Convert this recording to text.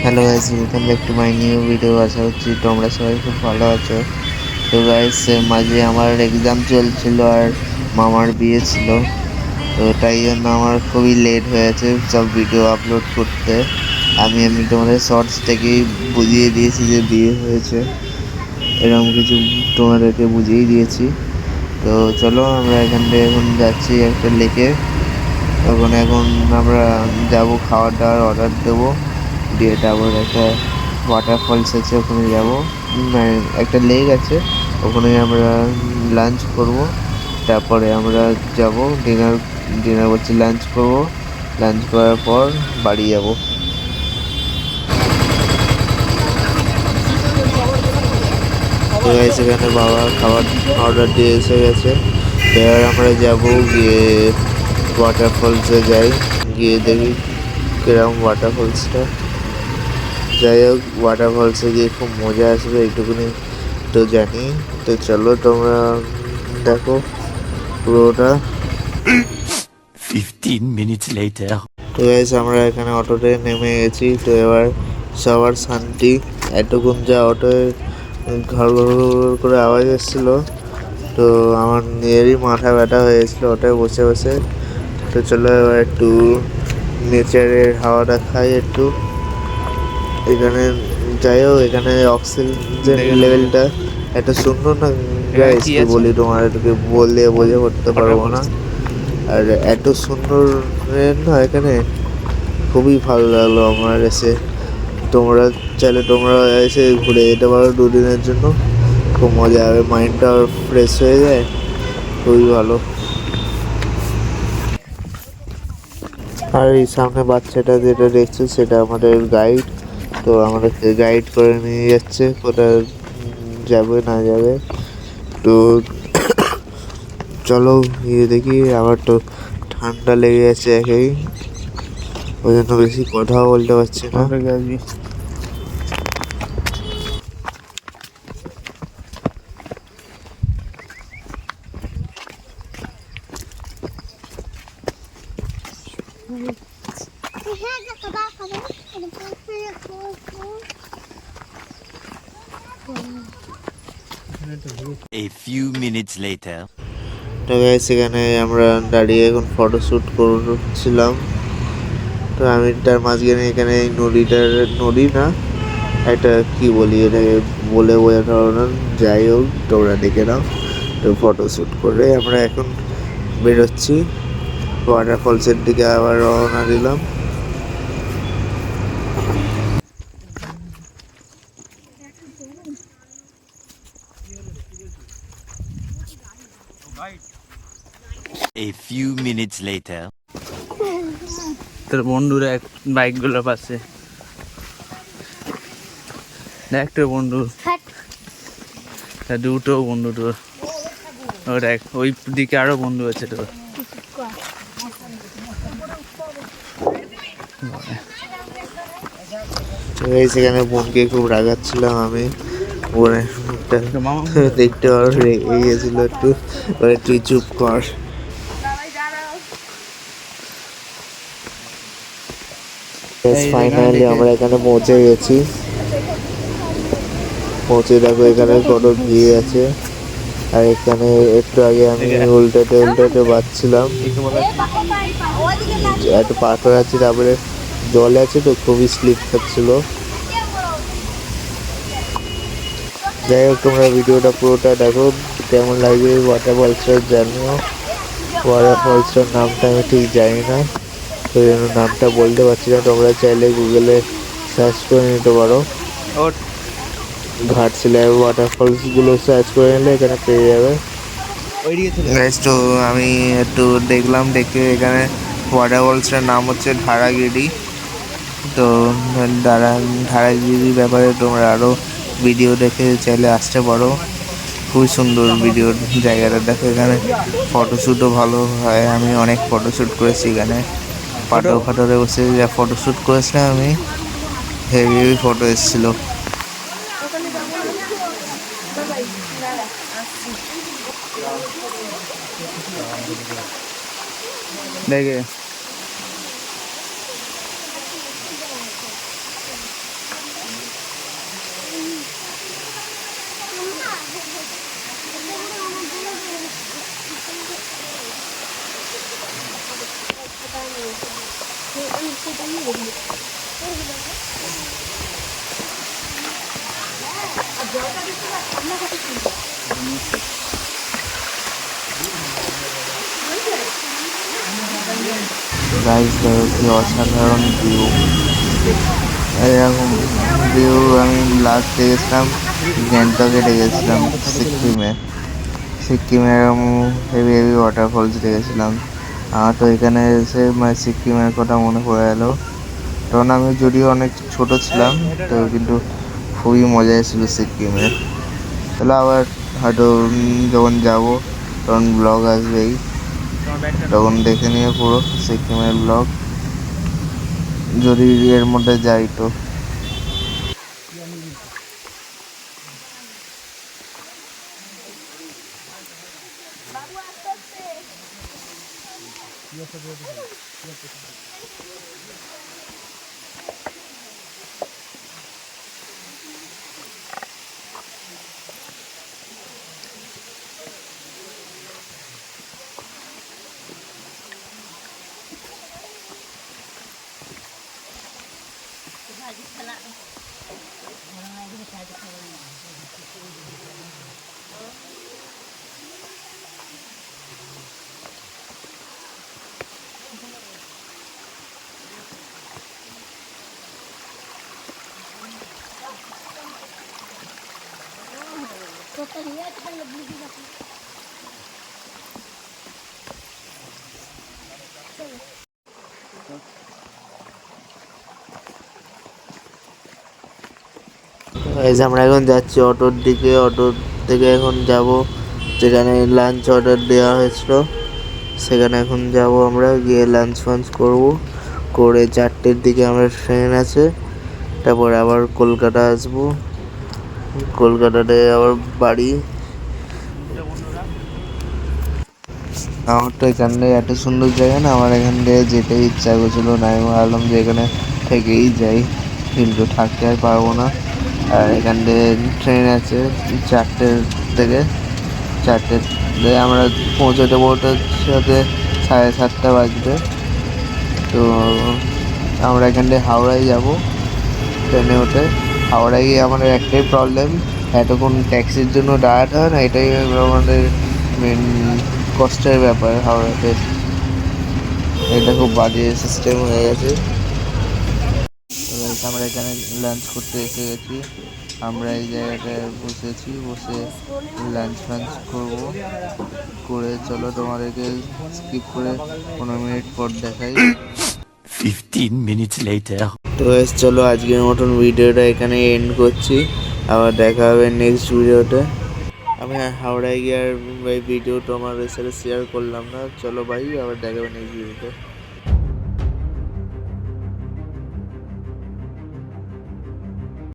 Hello guys, welcome back to my new video. আশা করছি তোমরা সবাই খুব ভালো আছো। তো গাইস, মাঝে আমার এক্সাম চলছিল আর মামার বিয়ে ছিল, তো তাই জন্য আমার খুবই লেট হয়েছে সব ভিডিও আপলোড করতে। আমি তোমাদের শর্টস থেকেই বুঝিয়ে দিয়েছি যে বিয়ে হয়েছে, এরকম কিছু তোমাদেরকে বুঝিয়ে দিয়েছি। তো চলো, আমরা এখান থেকে এখন যাচ্ছি একটা লেকে। এখন আমরা যাব, খাওয়ার দাওয়ার অর্ডার দেবো, দিয়ে তারপর একটা ওয়াটারফলস আছে ওখানে যাব, মানে একটা লেক আছে, ওখানে আমরা লাঞ্চ করব। তারপরে আমরা যাব ডিনার ডিনার করছি, লাঞ্চ করব, লাঞ্চ করার পর বাড়ি যাব। তো সেখানে বাবা খাবার অর্ডার দিয়ে এসে গেছে। এবার আমরা যাব, গিয়ে ওয়াটারফলসে যাই, গিয়ে দেখি কিরকম ওয়াটারফলসটা। যাই হোক, ওয়াটারফলসে গিয়ে খুব মজা আসবে এইটুকুনি তো জানি। তো চলো, তোমরা দেখো পুরোটা। 15 minutes later. তো গাইস, আমরা এখানে অটোতে নেমে গেছি। তো এবার সবার শান্তি। এতক্ষণ যা অটোয় ঘর ঘর ঘর করে আওয়াজ এসেছিলো, তো আমার নিজেরই মাথা ব্যথা হয়ে গেছিলো অটোয় বসে বসে। তো চলো এবার একটু নেচারের হাওয়াটা খাই একটু। এখানে যাই হোক, এখানে অক্সিজেন লেভেলটা এত সুন্দর না গাইস, কি বলি তোমার, এটাকে বললে বোঝা করতে পারবো না। আর এত সুন্দর না এখানে, খুবই ভালো লাগলো আমার এসে। তোমরা চাইলে তোমরা এসে ঘুরে যেতে পারো দুদিনের জন্য, খুব মজা হবে, মাইন্ডটা ফ্রেশ হয়ে যায়, খুবই ভালো। আর এই সামনে বাচ্চাটা যেটা দেখছো সেটা আমাদের গাইড। তো আমাদেরকে গাইড করে নিয়ে যাচ্ছে কোথায় যাবে না যাবে। তো চলো গিয়ে দেখি। আবার তো ঠান্ডা লেগে গেছে একেই, ওই জন্য বেশি কথাও বলতে পারছি না। A few minutes later. তো গাইস, সেখানে আমরা দাঁড়িয়ে এখন ফটোশ্যুট করছিলাম। তো আমি তার মাঝখানে এখানে এই নদী না, একটা কি বলি এটাকে, বলে বোঝাতে পারবো না। যাই হোক, তোমরা দেখে নাও। তো ফটোশ্যুট করে আমরা এখন বেরোচ্ছি, ওয়াটারফলসের দিকে আবার রওনা দিলাম। A few minutes later. তোর বন্ধুরা বাইকগুলোর পাশে দেখ, তোর বন্ধু দুটো বন্ধু তোর, ও দেখ ওই দিকে আরো বন্ধু আছে তোর। সেখানে বোনকে খুব রাগাচ্ছিলাম আমি, বোনের মুখটা দেখতে আরো রেগে গেছিল একটু, তুই চুপ কর। ফাইনালি আমরা এখানে পৌঁছে গেছি। পৌঁছে দেখো এখানে কত ভিড় আছে। আর এখানে একটু আগে আমি উল্টাতে বাঁচছিলাম, এত পাথর আছে, তারপরে জল আছে, তো খুবই স্লিপ খাচ্ছিল। যাই হোক, তোমরা ভিডিওটা পুরোটা দেখো, কেমন লাগবে ওয়াটারফলসটা জানিও। ওয়াটারফলসটার নামটা আমি ঠিক জানি না, ওই জন্য নামটা বলতে পারছি না। তোমরা চাইলে গুগলে সার্চ করে নিতে পারো, ঘাটশিলার ওয়াটারফলসগুলো সার্চ করে নিলে এখানে পেয়ে যাবে। তো আমি একটু দেখলাম, দেখে এখানে ওয়াটারফলসটার নাম হচ্ছে ধারাগিরি। তো ধারাগিরির ব্যাপারে তোমরা আরও ভিডিও দেখে চাইলে আসতে পারো, খুবই সুন্দর ভিডিও জায়গাটা। দেখো এখানে ফটোশ্যুটও ভালো হয়, আমি অনেক ফটোশ্যুট করেছি এখানে, ফাটোরে বসে যা ফটোশ্যুট করেছিলাম আমি, হেভি ফটো এসেছিলো। দেখে গাইস দেখো কি অসাধারণ ভিউ। এরকম ভিউ আমি লাস্ট দেখেছিলাম গ্যাংটকে দেখেছিলাম, সিকিমে এরকম হেভি হেভি ওয়াটারফলস দেখেছিলাম। আমার তো এখানে এসে মানে সিকিমের কথা মনে পড়ে গেল। তখন আমি যদিও অনেক ছোট ছিলাম, তো কিন্তু খুবই মজা এসেছিল সিকিমে। তাহলে আবার হয়তো যখন যাব তখন ব্লগ আসবেই, তখন দেখে নিয়ে পুরো সিকিমের ব্লগ, যদি এর মধ্যে যাই তো। আমরা এখন যাচ্ছি অটোর দিকে, অটোর থেকে এখন যাব যেখানে লাঞ্চ অর্ডার দেওয়া হয়েছিল, সেখানে এখন যাব আমরা, গিয়ে লাঞ্চ ফাঞ্চ করবো, করে 4টের দিকে আমরা ট্রেন আছে, তারপর আবার কলকাতা আসবো, কলকাতাতে আবার বাড়ি। আমার তো এখানটায় এত সুন্দর জায়গা না, আমার এখান থেকে যেতে ইচ্ছা করছিল না, আমি ভাবলাম যে এখানে থেকেই যাই, কিন্তু থাকতে আর পারবো না। আর এখান থেকে ট্রেন আছে 4টের থেকে, 4টে আমরা পৌঁছাতে পৌঁছাতে 7:30 বাজবে। তো আমরা এখান থেকে হাওড়ায় যাব ট্রেনে উঠে। হাওড়ায় গিয়ে আমাদের একটাই প্রবলেম, এতক্ষণ ট্যাক্সির জন্য দাঁড়াতে হয় না, এটাই আমাদের মেন কষ্টের ব্যাপার হাওড়াতে। এটা খুব বাজে সিস্টেম হয়ে গেছে। আমরা এখানে লাঞ্চ করতে এসে গেছি, আমরা এই জায়গাটায় বসেছি, বসে লাঞ্চ ফাঞ্চ করবো, করে চলো তোমাদেরকে স্কিপ করে 15 মিনিট পর দেখাই। 15 minutes later. তো চলো আজকের মতন ভিডিওটা এখানে এন্ড করছি, আবার দেখা হবে নেক্সট ভিডিওতে। আমি হাওড়ায় গিয়ে আর ভিডিও তোমাদের সাথে শেয়ার করলাম না, চলো ভাই আবার দেখা হবে নেক্সট ভিডিওতে।